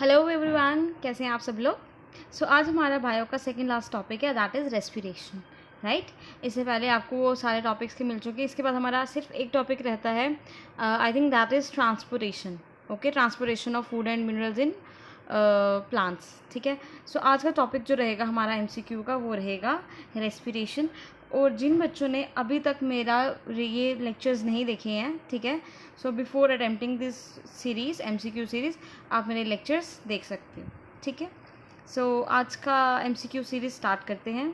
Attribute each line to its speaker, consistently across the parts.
Speaker 1: Hello everyone, कैसे हैं आप सब लोग। आज हमारा बायो का सेकंड लास्ट टॉपिक है, दैट इज़ रेस्पिरेशन। राइट, इससे पहले आपको वो सारे टॉपिक्स के मिल चुके हैं। इसके बाद हमारा सिर्फ एक टॉपिक रहता है, I think that is transportation. Okay, transportation of food and minerals in plants. ठीक है, आज का टॉपिक जो रहेगा हमारा एमसीक्यू का वो रहेगा रेस्पिरेशन। और जिन बच्चों ने अभी तक मेरा ये लेक्चर्स नहीं देखे हैं, ठीक है, before attempting this series MCQ series आप मेरे लेक्चर्स देख सकते हो। ठीक है, आज का एमसीक्यू सीरीज़ स्टार्ट करते हैं।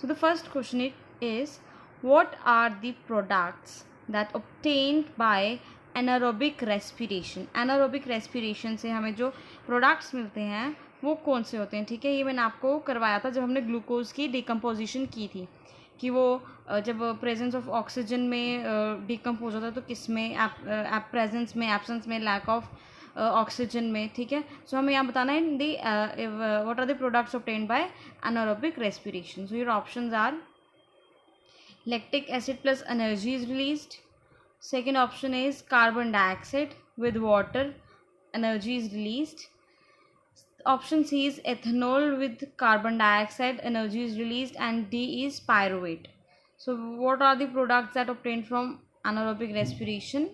Speaker 1: The first question it is, what are the products that obtained by anaerobic respiration. Anaerobic respiration से हमें जो प्रोडक्ट्स मिलते हैं वो कौन से होते हैं। ठीक है, ये मैंने आपको करवाया था जब हमने ग्लूकोज की डिकम्पोजिशन की थी, कि वो जब प्रेजेंस ऑफ ऑक्सीजन में डिकम्पोज होता है तो किस में, प्रेजेंस में, एब्सेंस में, लैक ऑफ ऑक्सीजन में। ठीक है, हमें यहाँ बताना है the what are the products obtained by anaerobic respiration. Your options are lactic acid plus energy is released. Second option is carbon dioxide with water, energy is released. Option C is ethanol with carbon dioxide, energy is released. And D is pyruvate. So what are the products that obtained from anaerobic respiration?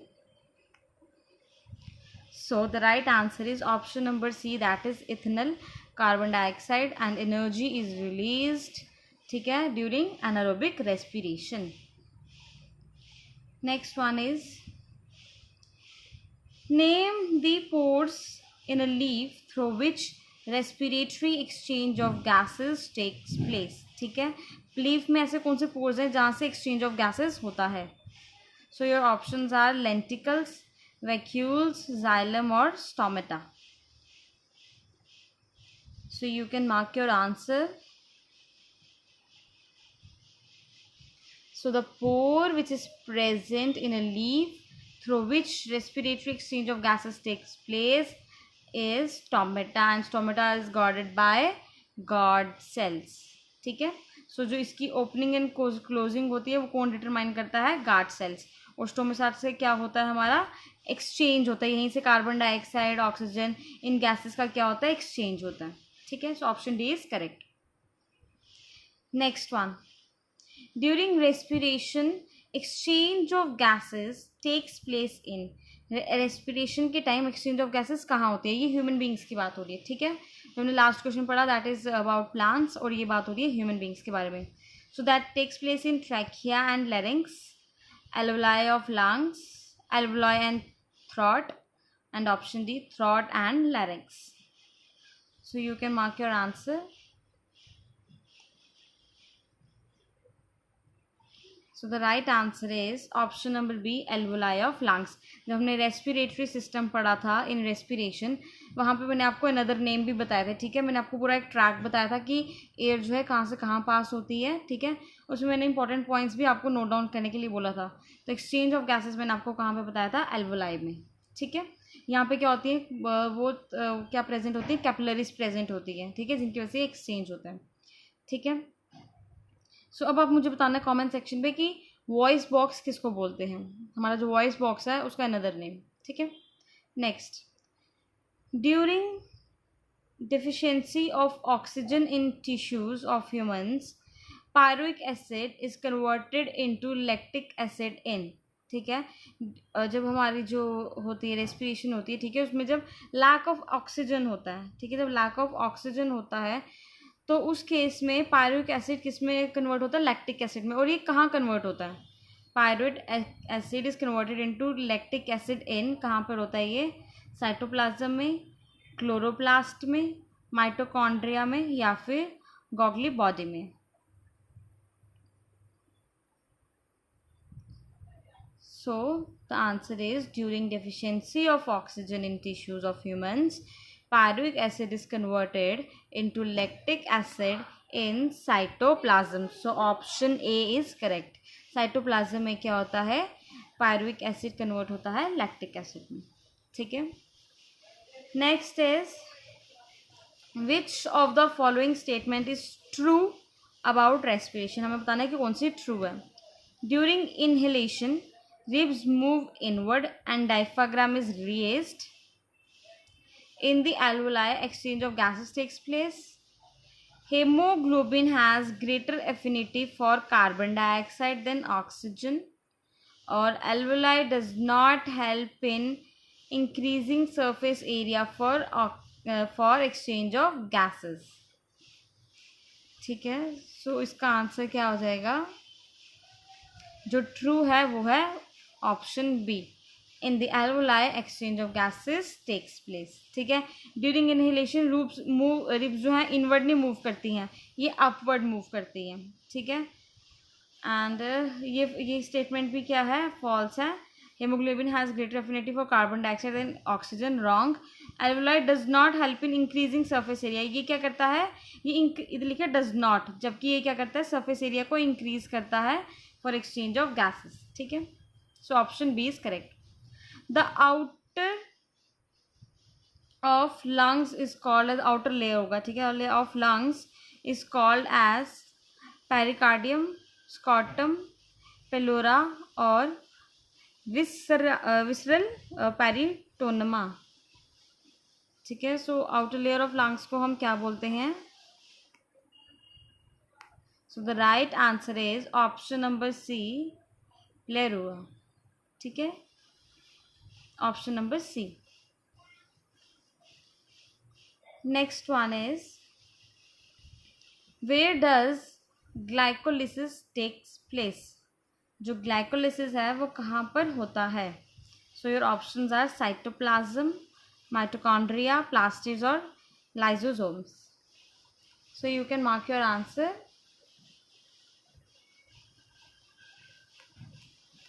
Speaker 1: So the right answer is option number C, that is ethanol, carbon dioxide and energy is released, ठीक है, during anaerobic respiration. Next one is, name the pores in a leaf through which respiratory exchange of gases takes place. ठीक है, leaf में ऐसे कौन से pores हैं जहाँ से एक्सचेंज ऑफ गैसेस होता है। So your options are lenticels, vacuoles, xylem और stomata. So you can mark your answer. So the pore which is present in a leaf through which respiratory exchange of gases takes place is stomata, and stomata is guarded by guard cells. ठीक है, जो इसकी opening and closing होती है वो कौन determine करता है, गार्ड सेल्स. और स्टोमेटा से क्या होता है, हमारा एक्सचेंज होता है, यहीं से कार्बन डाइऑक्साइड, ऑक्सीजन, इन गैसेस का क्या होता है, एक्सचेंज होता है. ठीक है, option D is correct. Next one, during respiration exchange of gases takes place in. Respiration के टाइम एक्सचेंज ऑफ गैसेस कहाँ होती है, ये ह्यूमन बींग्स की बात हो रही है. ठीक है, हमने लास्ट क्वेश्चन पढ़ा दैट इज अबाउट प्लांट्स, और ये बात हो रही है ह्यूमन बींग्स के बारे में. So that takes place in trachea and larynx, alveoli of lungs, alveoli and throat, and option D, throat and larynx. So you can mark your answer. So the right answer is option number B, alveoli of lungs. जब हमने respiratory system पढ़ा था in respiration, वहाँ पे मैंने आपको another name भी बताए थे. ठीक है, मैंने आपको पूरा एक ट्रैक बताया था कि एयर जो है कहाँ से कहाँ पास होती है. ठीक है, उसमें मैंने इंपॉर्टेंट पॉइंट्स भी आपको नोट डाउन करने के लिए बोला था. तो एक्सचेंज ऑफ गैसेस मैंने आपको कहाँ पे बताया था, एल्वोलाई में. ठीक है, यहाँ पे क्या होती है, वो क्या प्रेजेंट होती है, कैपिलरीज प्रेजेंट होती है. ठीक है, जिनकी वजह से एक्सचेंज होता है. ठीक है, अब आप मुझे बताना है कमेंट सेक्शन में कि वॉइस बॉक्स किसको बोलते हैं. हमारा जो वॉइस बॉक्स है उसका अनदर नेम. ठीक है, next, during deficiency of oxygen in tissues of humans, pyruvic acid is converted into lactic acid in. ठीक है, जब हमारी जो होती है रेस्पिरेशन होती है, ठीक है, उसमें जब लैक ऑफ ऑक्सीजन होता है, ठीक है, जब लैक ऑफ ऑक्सीजन होता है तो उस केस में पायरुविक एसिड किस में कन्वर्ट होता है, लैक्टिक एसिड में. और ये कहाँ कन्वर्ट होता है, pyruvic acid is converted into lactic acid in, कहाँ पर होता है ये, साइटोप्लाज्म में, क्लोरोप्लास्ट में, माइटोकॉन्ड्रिया में, या फिर गॉगली बॉडी में. So the answer is, during deficiency of oxygen in tissues of humans, pyruvic acid is converted into lactic acid in cytoplasm. So option A is correct. Cytoplasm में क्या होता है, पायरुविक एसिड कन्वर्ट होता है lactic acid में. ठीक है, next is, which of the following statement is true about respiration. हमें बताना है कि कौन सी ट्रू है. During inhalation ribs move inward and diaphragm is raised. In the alveoli, exchange of gases takes place. Hemoglobin has greater affinity for carbon dioxide than oxygen. Or alveoli does not help in increasing surface area for exchange of gases. ठीक है, सो इसका answer क्या हो जाएगा? जो true है वो है option B. In the alveoli exchange of gases takes place. ठीक है, ड्यूरिंग इनहेलेशन रिब्स जो है इनवर्ड नहीं मूव करती हैं, ये अपवर्ड मूव करती हैं. ठीक है, एंड ये स्टेटमेंट भी क्या है? फॉल्स है. Haemoglobin has greater affinity for carbon dioxide and oxygen. Wrong. Alveoli does not help in increasing surface area. ये क्या करता है? ये इधर लिखा डज नॉट, जबकि ये क्या करता है? सरफेस एरिया को इंक्रीज करता है फॉर एक्सचेंज ऑफ गैसेस. ठीक है, so option B is correct. The outer of lungs is called as, outer layer होगा. ठीक है, layer of lungs is called as pericardium, scrotum, pleura और विसरल पेरिटोनमा. ठीक है, so outer layer of lungs को हम क्या बोलते हैं? So the right answer is option number C, pleura. ठीक है, option number C. Next one is where does glycolysis takes place. जो ग्लाइकोलिसिस है वो कहाँ पर होता है? So your options are cytoplasm, mitochondria, plastids और lysosomes. So you can mark your answer.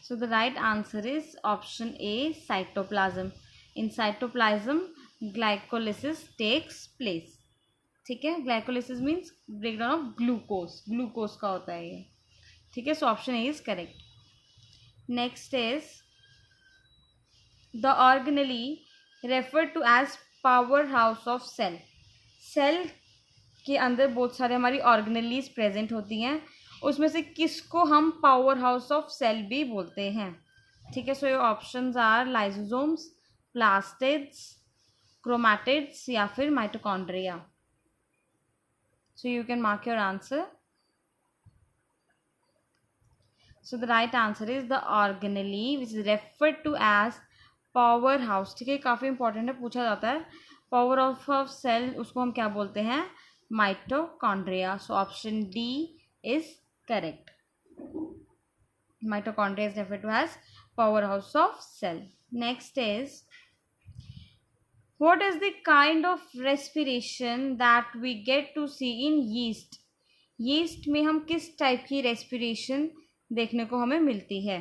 Speaker 1: So the right answer is option A, cytoplasm. In cytoplasm, glycolysis takes place. ठीक है, glycolysis means breakdown of glucose. Glucose का होता है ये. ठीक है, so option A is correct. Next is the organelle referred to as powerhouse of cell. Cell के अंदर बहुत सारे हमारी ऑर्गेनेलीज प्रेजेंट होती हैं, उसमें से किसको हम पावर हाउस ऑफ सेल भी बोलते हैं? ठीक है, सो ये options are lysosomes, plastids, chromatids या फिर mitochondria. So you can mark your answer. So the right answer is the organelle which is referred to as power house. ठीक है, काफ़ी इंपॉर्टेंट है, पूछा जाता है. पावर ऑफ सेल उसको हम क्या बोलते हैं? Mitochondria. So option D is correct. Mitochondria is referred to as powerhouse of cell. Next is what is the kind of respiration that we get to see in yeast. yeast में हम किस type की respiration देखने को हमें मिलती है?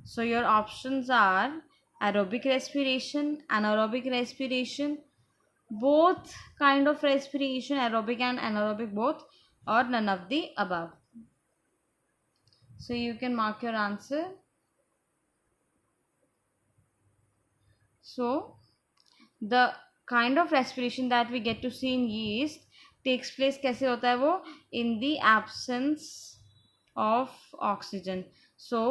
Speaker 1: So your options are aerobic respiration, anaerobic respiration, both kind of respiration, aerobic and anaerobic both, or none of the above. So you can mark your answer. So the kind of respiration that we get to see in yeast takes place कैसे होता है वो? In the absence of oxygen. So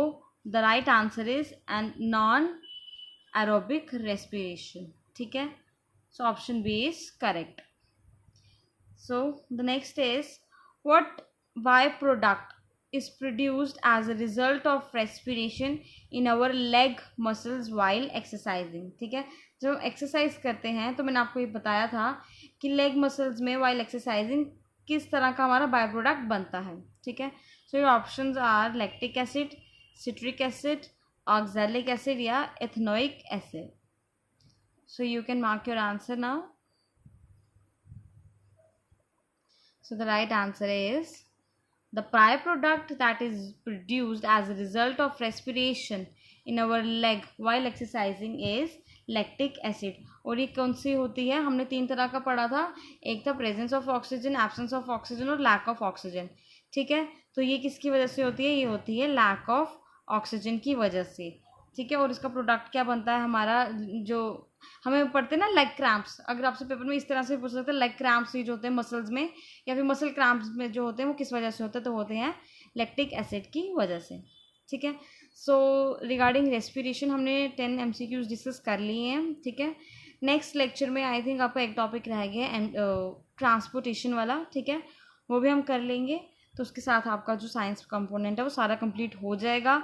Speaker 1: the right answer is an non-aerobic respiration. ठीक है, so option B is correct. So the next is what byproduct is produced as a result of respiration in our leg muscles while exercising. ठीक है, जब हम exercise करते हैं तो मैंने आपको ये बताया था कि लेग मसल्स में while exercising किस तरह का हमारा बाय प्रोडक्ट बनता है. ठीक है, so your options are lactic acid, citric acid, oxalic acid या ethanoic acid. So you can mark your answer now. So the right answer is the byproduct that is produced as a result of respiration in our leg while exercising is lactic acid. और ये कौन सी होती है? हमने 3 तरह का पढ़ा था. एक था presence of oxygen, absence of oxygen और लैक ऑफ ऑक्सीजन. ठीक है, तो ये किसकी वजह से होती है? ये होती है लैक ऑफ ऑक्सीजन की वजह से. ठीक है, और इसका प्रोडक्ट क्या बनता है हमारा? जो हमें पढ़ते हैं ना लेग क्रैम्प्स, अगर आपसे पेपर में इस तरह से पूछ सकते हैं लेग क्रैम्प्स जो होते हैं मसल्स में या फिर मसल क्रैम्प्स में जो होते हैं वो किस वजह से होते हैं? तो होते हैं लैक्टिक एसिड की वजह से. ठीक है, सो रिगार्डिंग रेस्पिरेशन हमने 10 MCQs डिस्कस कर लिए हैं. ठीक है, नेक्स्ट लेक्चर में आई थिंक आपका एक टॉपिक रह गया एंड ट्रांसपोर्टेशन वाला, ठीक है, वो भी हम कर लेंगे। तो उसके साथ आपका जो साइंस कंपोनेंट है वो सारा कंप्लीट हो जाएगा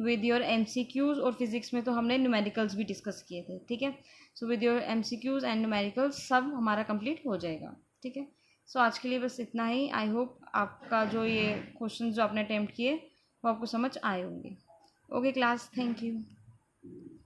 Speaker 1: विद योर एमसीक्यूज। और फिजिक्स में तो हमने न्यूमेरिकल्स भी डिस्कस किए थे, ठीक है। So with your MCQs and numericals सब हमारा कंप्लीट हो जाएगा, ठीक है। सो आज के लिए बस इतना ही। आई होप आपका जो ये क्वेश्चन जो आपने अटेम्प्ट किए वो आपको समझ आए होंगे। Okay class, thank you.